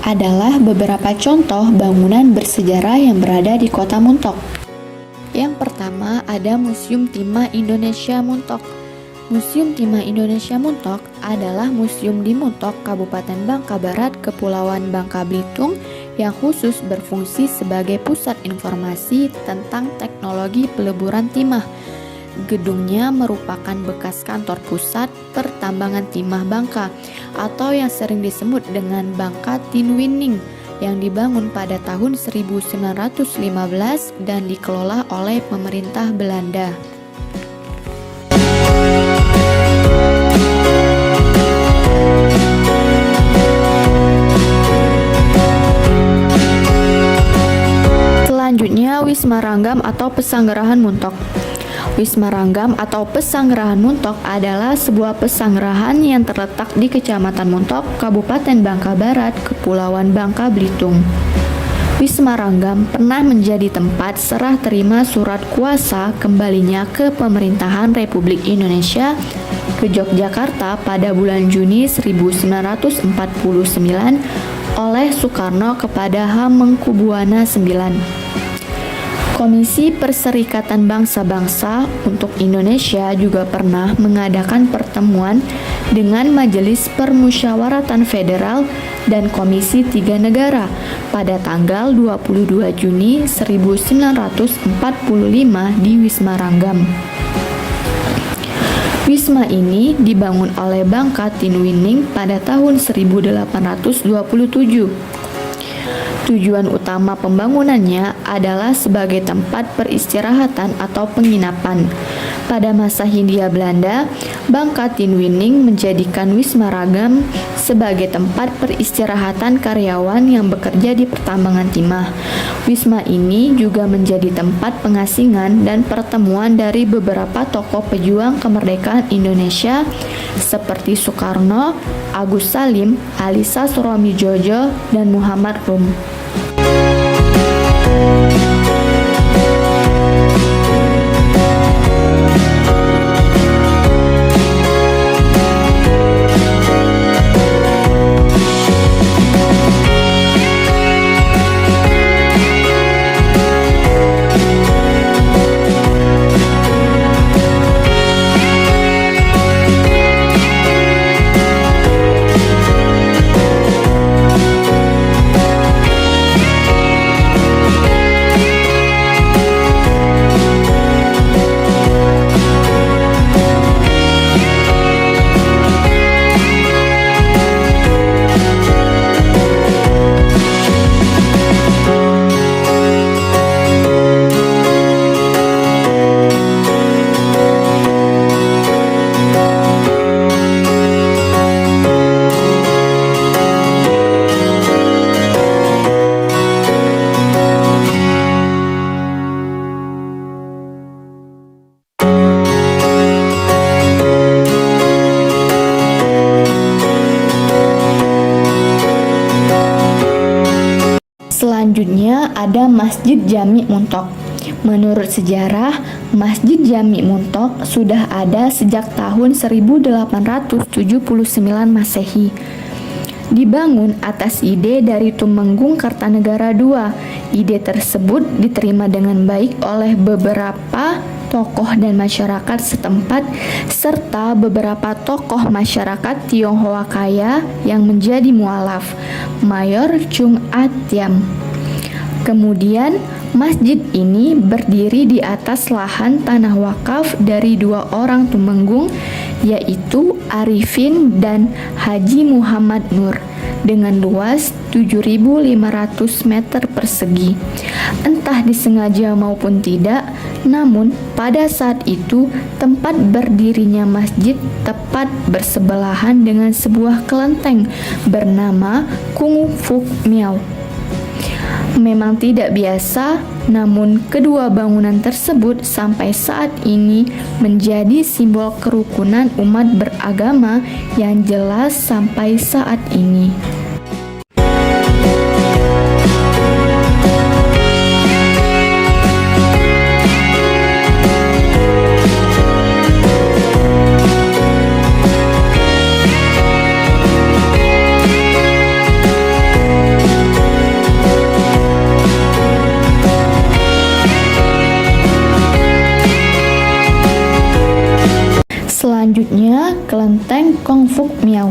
adalah beberapa contoh bangunan bersejarah yang berada di Kota Muntok. Yang pertama ada Museum Timah Indonesia Muntok. Museum Timah Indonesia Muntok adalah museum di Muntok, Kabupaten Bangka Barat, Kepulauan Bangka Belitung yang khusus berfungsi sebagai pusat informasi tentang teknologi peleburan timah. Gedungnya merupakan bekas kantor pusat pertambangan timah Bangka atau yang sering disebut dengan Bangka Tinwining yang dibangun pada tahun 1915 dan dikelola oleh pemerintah Belanda. Selanjutnya, Wisma Ranggam atau Pesanggerahan Muntok. Wisma Ranggam atau Pesanggerahan Muntok adalah sebuah pesanggerahan yang terletak di Kecamatan Muntok, Kabupaten Bangka Barat, Kepulauan Bangka Belitung. Wisma Ranggam pernah menjadi tempat serah terima surat kuasa kembalinya ke pemerintahan Republik Indonesia ke Yogyakarta pada bulan Juni 1949 oleh Soekarno kepada Hamengkubuwana IX. Komisi Perserikatan Bangsa-Bangsa untuk Indonesia juga pernah mengadakan pertemuan dengan Majelis Permusyawaratan Federal dan Komisi Tiga Negara pada tanggal 22 Juni 1945 di Wisma Ranggam. Wisma ini dibangun oleh Bangka Tinwining pada tahun 1827. Tujuan utama pembangunannya adalah sebagai tempat peristirahatan atau penginapan. Pada masa Hindia Belanda, Bangka Tinwining menjadikan Wisma Ranggam sebagai tempat peristirahatan karyawan yang bekerja di pertambangan timah. Wisma ini juga menjadi tempat pengasingan dan pertemuan dari beberapa tokoh pejuang kemerdekaan Indonesia seperti Soekarno, Agus Salim, Ali Sastroamidjojo, dan Muhammad Rum. Selanjutnya ada Masjid Jami Muntok. Menurut sejarah, Masjid Jami Muntok sudah ada sejak tahun 1879 Masehi. Dibangun atas ide dari Tumenggung Kartanegara II. Ide tersebut diterima dengan baik oleh beberapa tokoh dan masyarakat setempat serta beberapa tokoh masyarakat Tionghoa kaya yang menjadi mualaf, Mayor Chung Atiam. Kemudian, masjid ini berdiri di atas lahan tanah wakaf dari dua orang tumenggung, yaitu Arifin dan Haji Muhammad Nur, dengan luas 7.500 meter persegi. Entah disengaja maupun tidak, namun pada saat itu tempat berdirinya masjid tepat bersebelahan dengan sebuah kelenteng bernama Kung Fuk Miao. Memang tidak biasa, namun kedua bangunan tersebut sampai saat ini menjadi simbol kerukunan umat beragama yang jelas sampai saat ini. Selanjutnya, Kelenteng Kong Fuk Miao.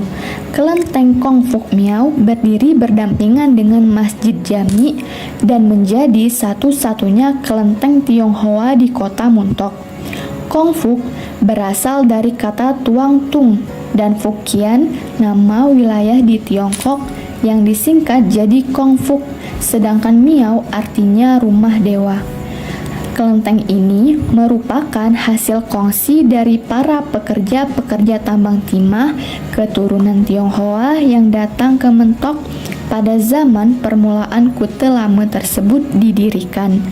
Kelenteng Kong Fuk Miao berdiri berdampingan dengan Masjid Jami dan menjadi satu-satunya kelenteng Tionghoa di kota Muntok. Kong Fuk berasal dari kata Tuang Tung dan Fukian, nama wilayah di Tiongkok yang disingkat jadi Kong Fuk, sedangkan Miao artinya rumah dewa. Kelenteng ini merupakan hasil kongsi dari para pekerja-pekerja tambang timah keturunan Tionghoa yang datang ke Mentok pada zaman permulaan Kute Lame tersebut didirikan.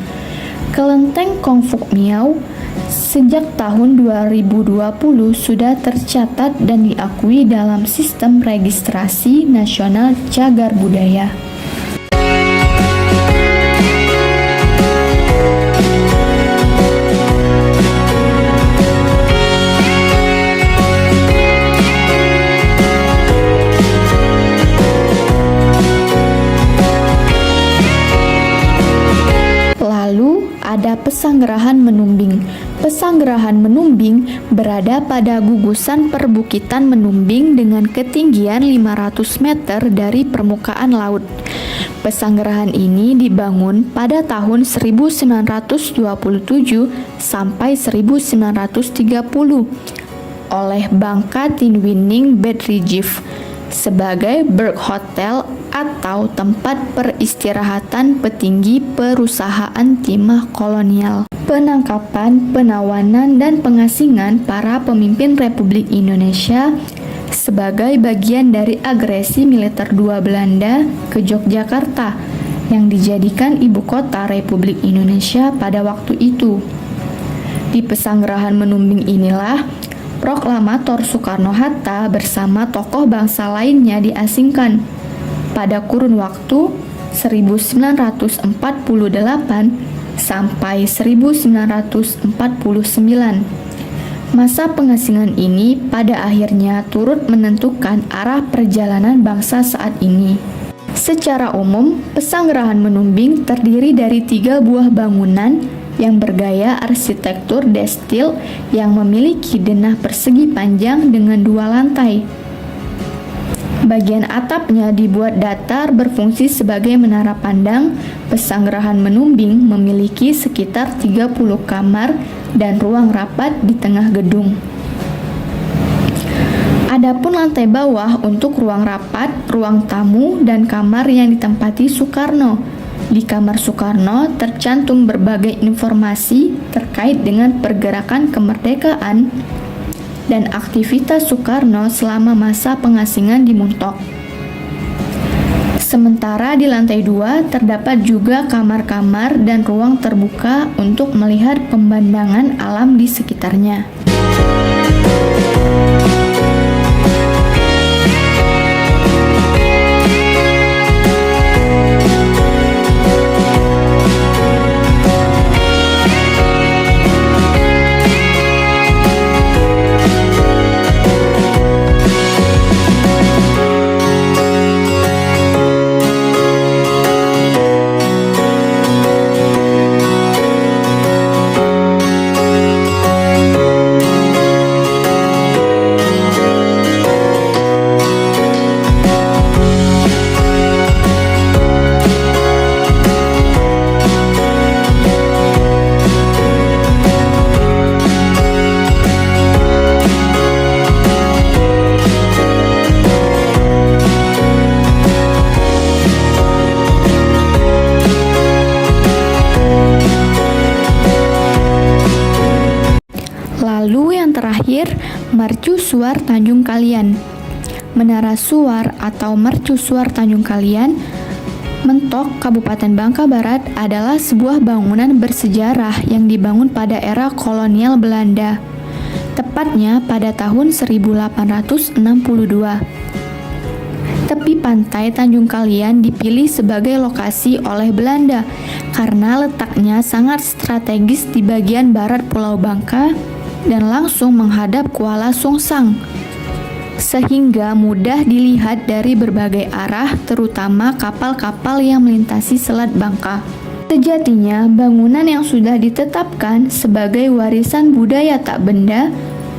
Kelenteng Kong Fuk Miao sejak tahun 2020 sudah tercatat dan diakui dalam Sistem Registrasi Nasional Cagar Budaya. Ada Pesanggerahan Menumbing. Pesanggerahan Menumbing berada pada gugusan perbukitan Menumbing dengan ketinggian 500 meter dari permukaan laut. Pesanggerahan ini dibangun pada tahun 1927 sampai 1930 oleh Bangka Tinwining Bedrijif sebagai Berghotel atau tempat peristirahatan petinggi perusahaan timah kolonial, penangkapan, penawanan, dan pengasingan para pemimpin Republik Indonesia sebagai bagian dari agresi militer dua Belanda ke Yogyakarta yang dijadikan ibu kota Republik Indonesia pada waktu itu. Di Pesanggerahan Menumbing inilah proklamator Soekarno-Hatta bersama tokoh bangsa lainnya diasingkan pada kurun waktu 1948 sampai 1949. Masa pengasingan ini pada akhirnya turut menentukan arah perjalanan bangsa saat ini. Secara umum, Pesanggerahan Menumbing terdiri dari 3 buah bangunan yang bergaya arsitektur destil yang memiliki denah persegi panjang dengan 2 lantai. Bagian atapnya dibuat datar berfungsi sebagai menara pandang. Pesanggerahan Menumbing memiliki sekitar 30 kamar dan ruang rapat di tengah gedung. Adapun lantai bawah untuk ruang rapat, ruang tamu, dan kamar yang ditempati Soekarno. Di kamar Soekarno tercantum berbagai informasi terkait dengan pergerakan kemerdekaan dan aktivitas Soekarno selama masa pengasingan di Muntok. Sementara di lantai 2 terdapat juga kamar-kamar dan ruang terbuka untuk melihat pemandangan alam di sekitarnya. Lalu yang terakhir, Mercusuar Tanjung Kalian. Menara Suar atau Mercusuar Tanjung Kalian, Mentok, Kabupaten Bangka Barat adalah sebuah bangunan bersejarah yang dibangun pada era kolonial Belanda, tepatnya pada tahun 1862. Tepi pantai Tanjung Kalian dipilih sebagai lokasi oleh Belanda karena letaknya sangat strategis di bagian barat Pulau Bangka dan langsung menghadap Kuala Sungsang, sehingga mudah dilihat dari berbagai arah, terutama kapal-kapal yang melintasi Selat Bangka. Sejatinya, bangunan yang sudah ditetapkan sebagai warisan budaya tak benda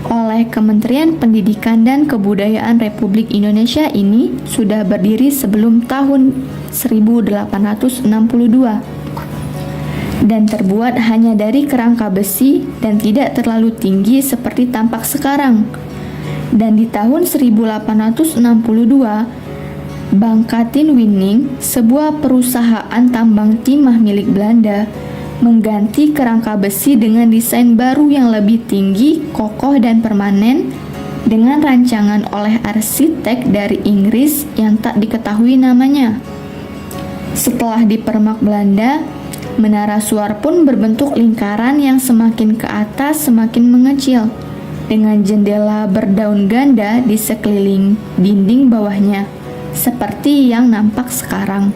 oleh Kementerian Pendidikan dan Kebudayaan Republik Indonesia ini sudah berdiri sebelum tahun 1862 dan terbuat hanya dari kerangka besi dan tidak terlalu tinggi seperti tampak sekarang. Dan di tahun 1862, Bangkatin Winning, sebuah perusahaan tambang timah milik Belanda, mengganti kerangka besi dengan desain baru yang lebih tinggi, kokoh, dan permanen dengan rancangan oleh arsitek dari Inggris yang tak diketahui namanya. Setelah dipermak Belanda, menara suar pun berbentuk lingkaran yang semakin ke atas semakin mengecil, dengan jendela berdaun ganda di sekeliling dinding bawahnya, seperti yang nampak sekarang.